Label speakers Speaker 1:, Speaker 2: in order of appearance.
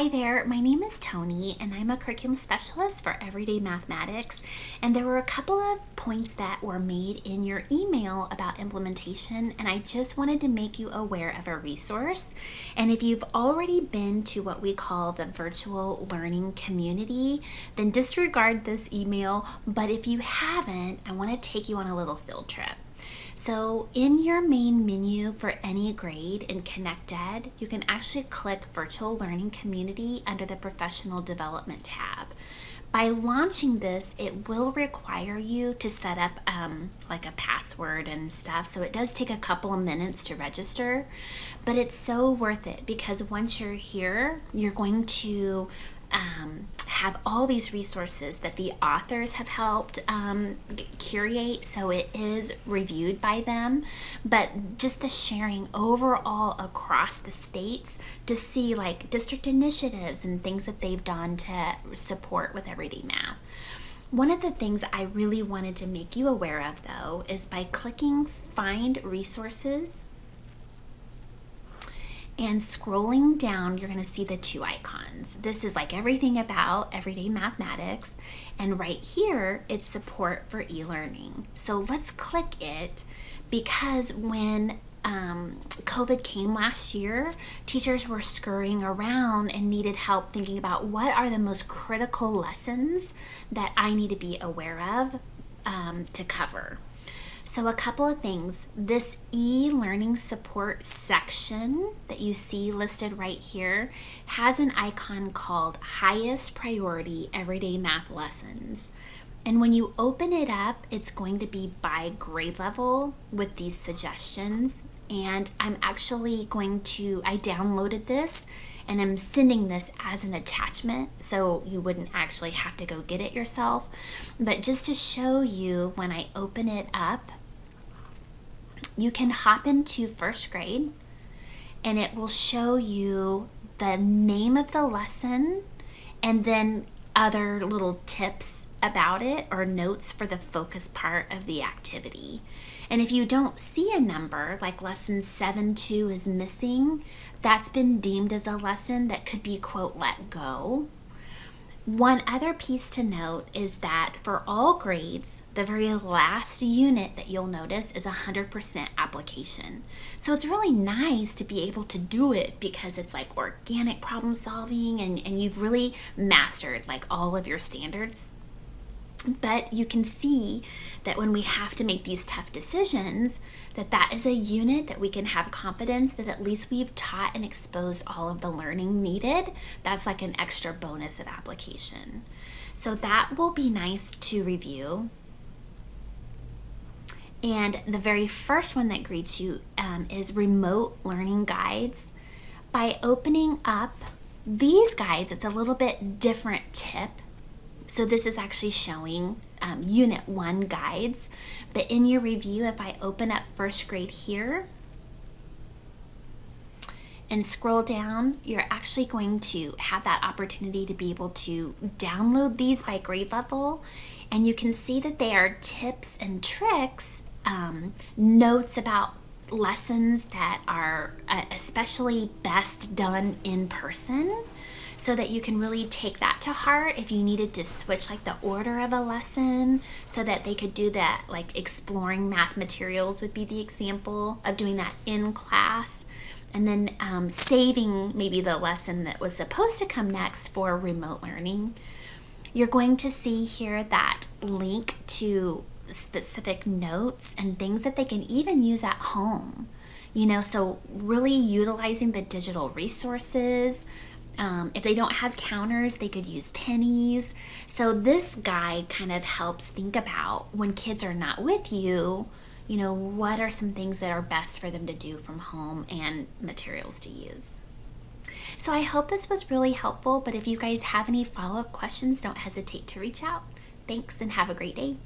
Speaker 1: Hi there, my name is Tony and I'm a curriculum specialist for Everyday Mathematics, and there were a couple of points that were made in your email about implementation, and I just wanted to make you aware of a resource. And if you've already been to what we call the virtual learning community, then disregard this email, but if you haven't, I want to take you on a little field trip. So in your main menu for any grade in ConnectEd, you can actually click Virtual Learning Community under the Professional Development tab. By launching this, it will require you to set up like a password and stuff, so it does take a couple of minutes to register, but it's so worth it because once you're here, you're going to have all these resources that the authors have helped curate, so it is reviewed by them, but just the sharing overall across the states to see like district initiatives and things that they've done to support with everyday math. One of the things I really wanted to make you aware of though is by clicking Find Resources and scrolling down, you're going to see the two icons. This is like everything about everyday mathematics, and right here it's support for e-learning. So let's click it because when COVID came last year, teachers were scurrying around and needed help thinking about what are the most critical lessons that I need to be aware of to cover. So a couple of things. This e-learning support section that you see listed right here has an icon called Highest Priority Everyday Math Lessons. And when you open it up, it's going to be by grade level with these suggestions. And I'm actually I downloaded this and I'm sending this as an attachment so you wouldn't actually have to go get it yourself. But just to show you, when I open it up, you can hop into first grade and it will show you the name of the lesson and then other little tips about it or notes for the focus part of the activity. And if you don't see a number, like lesson 7-2 is missing, that's been deemed as a lesson that could be, quote, let go. One other piece to note is that for all grades, the very last unit that you'll notice is 100% application. So it's really nice to be able to do it because it's like organic problem solving and you've really mastered like all of your standards. But you can see that when we have to make these tough decisions, that is a unit that we can have confidence that at least we've taught and exposed all of the learning needed. That's like an extra bonus of application. So that will be nice to review. And the very first one that greets you is Remote Learning Guides. By opening up these guides, it's a little bit different tip. So this is actually showing Unit 1 guides, but in your review, if I open up first grade here and scroll down, you're actually going to have that opportunity to be able to download these by grade level, and you can see that they are tips and tricks, notes about lessons that are especially best done in person, so that you can really take that to heart if you needed to switch like the order of a lesson so that they could do that, like exploring math materials would be the example of doing that in class, and then saving maybe the lesson that was supposed to come next for remote learning. You're going to see here that link to specific notes and things that they can even use at home. So really utilizing the digital resources. If they don't have counters, they could use pennies. So this guide kind of helps think about when kids are not with you, what are some things that are best for them to do from home and materials to use. So I hope this was really helpful, but if you guys have any follow-up questions, don't hesitate to reach out. Thanks and have a great day.